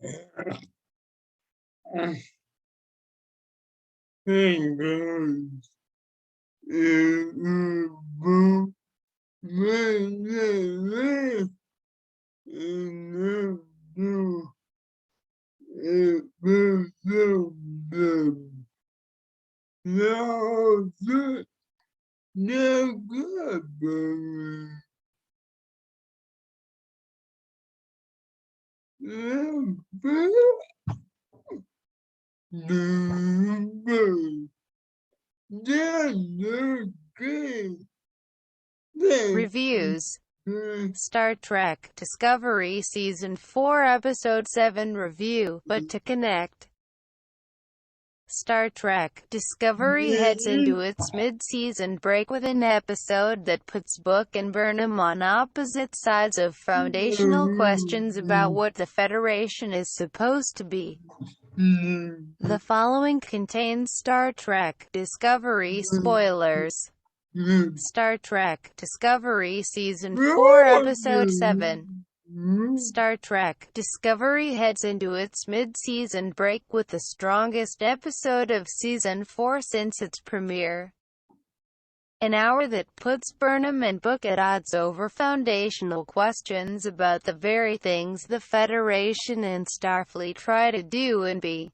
Hey guys, boo, Reviews: Star Trek Discovery Season 4 Episode 7 Review. But to connect, Star Trek Discovery heads into its mid-season break with an episode that puts Book and Burnham on opposite sides of foundational questions about what the Federation is supposed to be. The following contains Star Trek Discovery spoilers. Star Trek Discovery Season 4 Episode 7. Star Trek Discovery heads into its mid-season break with the strongest episode of Season 4 since its premiere. An hour that puts Burnham and Book at odds over foundational questions about the very things the Federation and Starfleet try to do and be.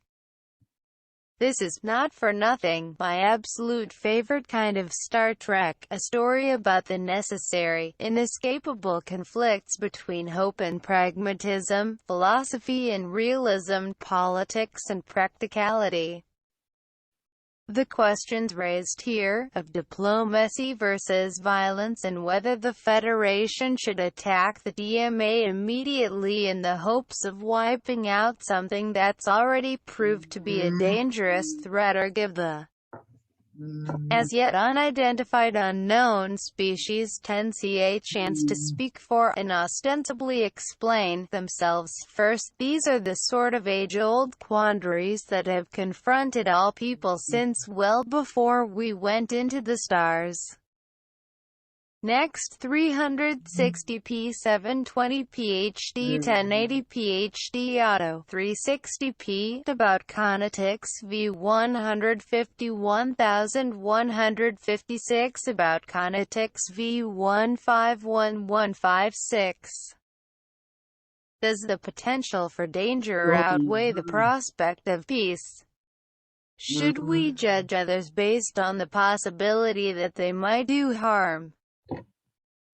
This is, not for nothing, my absolute favorite kind of Star Trek, a story about the necessary, inescapable conflicts between hope and pragmatism, philosophy and realism, politics and practicality. The questions raised here, of diplomacy versus violence and whether the Federation should attack the DMA immediately in the hopes of wiping out something that's already proved to be a dangerous threat, or give the as yet unidentified unknown species a chance to speak for, and ostensibly explain, themselves first. These are the sort of age-old quandaries that have confronted all people since well before we went into the stars. Next, 360p 720p HD 1080p HD Auto 360p about Conatix V151156 about Conatix V151156. Does the potential for danger outweigh the prospect of peace? Should we judge others based on the possibility that they might do harm?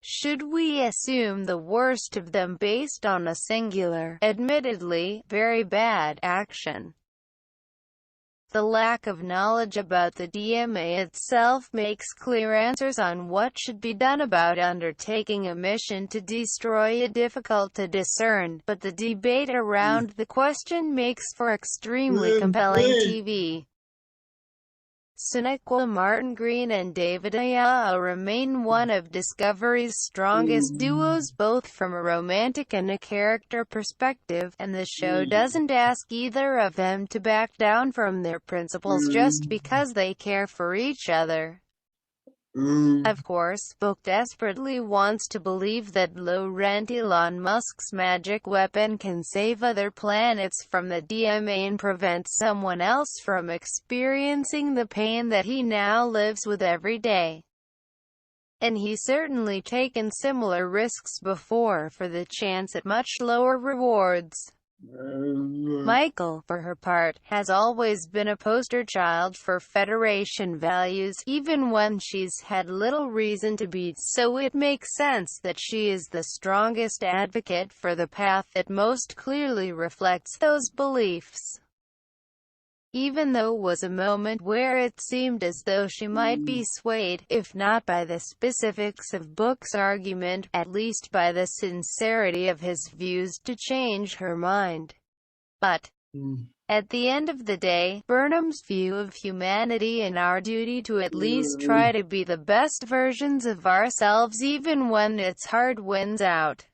Should we assume the worst of them based on a singular, admittedly, very bad, action? The lack of knowledge about the DMA itself makes clear answers on what should be done about undertaking a mission to destroy it difficult to discern, but the debate around the question makes for extremely compelling TV. Sonequa Martin Green and David Ayala remain one of Discovery's strongest duos, both from a romantic and a character perspective, and the show doesn't ask either of them to back down from their principles just because they care for each other. Of course, Book desperately wants to believe that low-rent Elon Musk's magic weapon can save other planets from the DMA and prevent someone else from experiencing the pain that he now lives with every day. And he's certainly taken similar risks before for the chance at much lower rewards. Michael, for her part, has always been a poster child for Federation values, even when she's had little reason to be, so it makes sense that she is the strongest advocate for the path that most clearly reflects those beliefs. Even though was a moment where it seemed as though she might be swayed, if not by the specifics of Book's argument, at least by the sincerity of his views, to change her mind. But, at the end of the day, Burnham's view of humanity and our duty to at least try to be the best versions of ourselves even when it's hard wins out.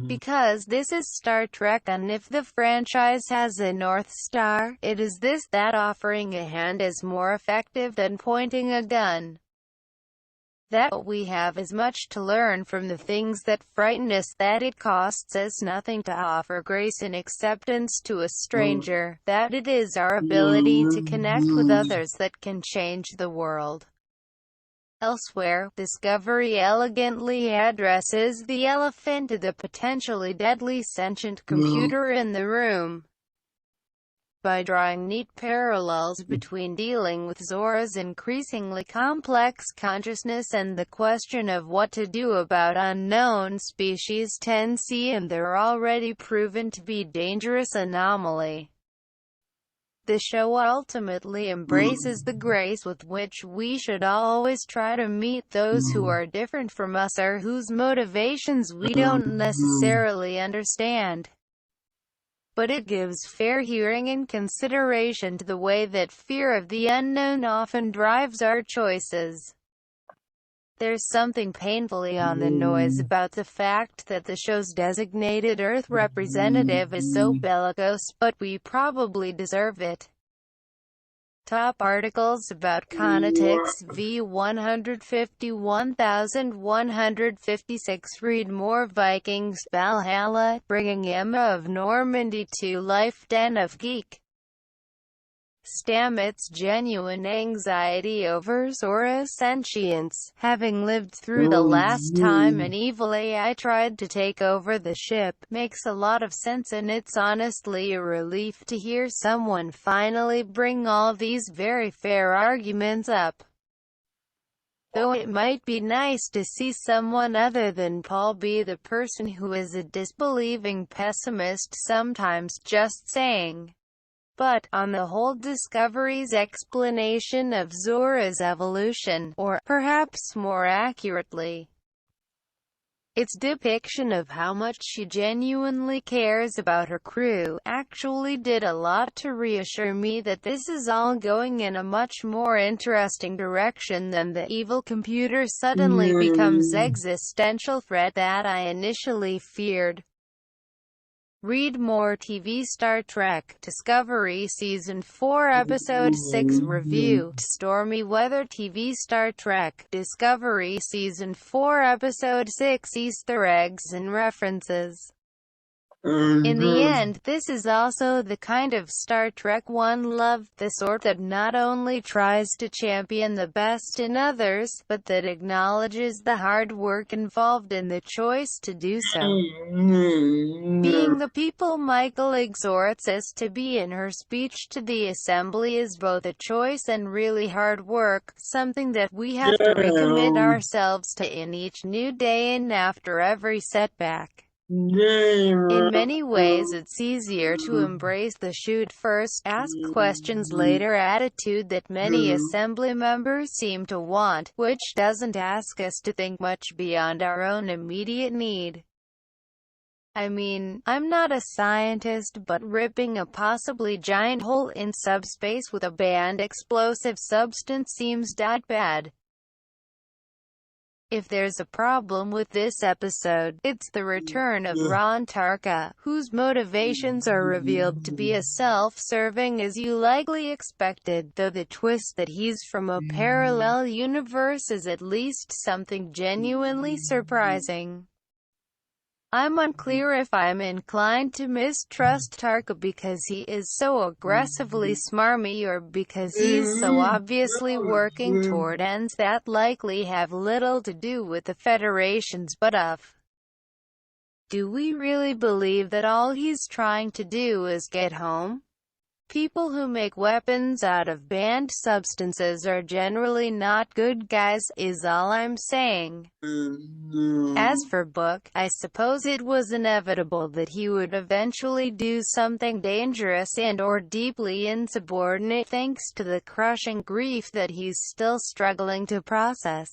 Because this is Star Trek, and if the franchise has a North Star, it is this: that offering a hand is more effective than pointing a gun. that we have as much to learn from the things that frighten us that it costs us nothing to offer grace and acceptance to a stranger, that it is our ability to connect with others that can change the world. Elsewhere, discovery elegantly addresses the elephant, the potentially deadly sentient computer in the room, by drawing neat parallels between dealing with Zora's increasingly complex consciousness and the question of what to do about unknown species 10C and their already proven to be dangerous anomaly. The show ultimately embraces the grace with which we should always try to meet those who are different from us or whose motivations we don't necessarily understand. But it gives fair hearing and consideration to the way that fear of the unknown often drives our choices. There's something painfully on the nose about the fact that the show's designated Earth representative is so bellicose, but we probably deserve it. Top articles about Conatix v 151,156. Read more. Vikings Valhalla, bringing Emma of Normandy to life. Den of Geek. Stamets' genuine anxiety over Zora's sentience, having lived through the last time an evil AI tried to take over the ship, makes a lot of sense, and it's honestly a relief to hear someone finally bring all these very fair arguments up. Though it might be nice to see someone other than Paul be the person who is a disbelieving pessimist sometimes, just saying. But, on the whole, Discovery's explanation of Zora's evolution, or, perhaps more accurately, its depiction of how much she genuinely cares about her crew, actually did a lot to reassure me that this is all going in a much more interesting direction than the evil computer suddenly becomes existential threat that I initially feared. Read more. TV Star Trek Discovery Season 4 Episode 6 Review. Stormy weather. TV Star Trek Discovery Season 4 Episode 6 Easter eggs and references. In the end, this is also the kind of Star Trek one loved, the sort that not only tries to champion the best in others, but that acknowledges the hard work involved in the choice to do so. Being the people Michael exhorts us to be in her speech to the Assembly is both a choice and really hard work, something that we have to recommit ourselves to in each new day and after every setback. In many ways it's easier to embrace the shoot first, ask questions later attitude that many Assembly members seem to want, which doesn't ask us to think much beyond our own immediate need. I mean, I'm not a scientist, but ripping a possibly giant hole in subspace with a banned explosive substance seems bad. If there's a problem with this episode, it's the return of Ron Tarka, whose motivations are revealed to be as self-serving as you likely expected, though the twist that he's from a parallel universe is at least something genuinely surprising. I'm unclear if I'm inclined to mistrust Tarka because he is so aggressively smarmy or because he's so obviously working toward ends that likely have little to do with the Federation's butt-off. Do we really believe that all he's trying to do is get home? People who make weapons out of banned substances are generally not good guys, is all I'm saying. As for Book, I suppose it was inevitable that he would eventually do something dangerous and/or deeply insubordinate thanks to the crushing grief that he's still struggling to process.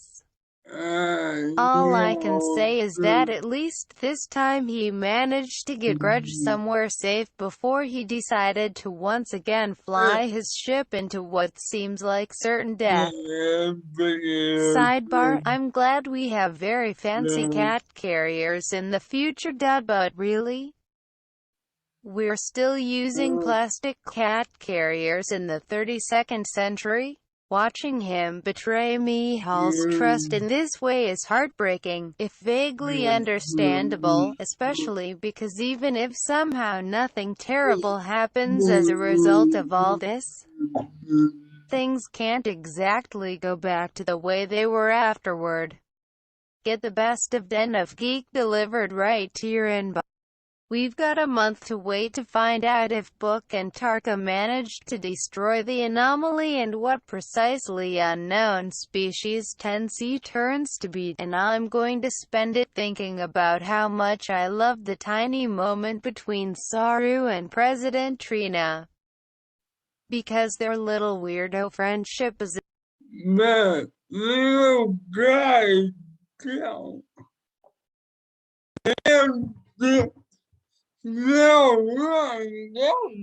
All I can say is that at least this time he managed to get Grudge somewhere safe before he decided to once again fly his ship into what seems like certain death. Sidebar, I'm glad we have very fancy cat carriers in the future, but really? We're still using plastic cat carriers in the 32nd century? Watching him betray Mihal's trust in this way is heartbreaking, if vaguely understandable, especially because even if somehow nothing terrible happens as a result of all this, things can't exactly go back to the way they were afterward. Get the best of Den of Geek delivered right to your inbox. We've got a month to wait to find out if Book and Tarka managed to destroy the anomaly and what precisely unknown species 10C turns to be, and I'm going to spend it thinking about how much I love the tiny moment between Saru and President Trina. Because their little weirdo friendship is that little guy down. And no one is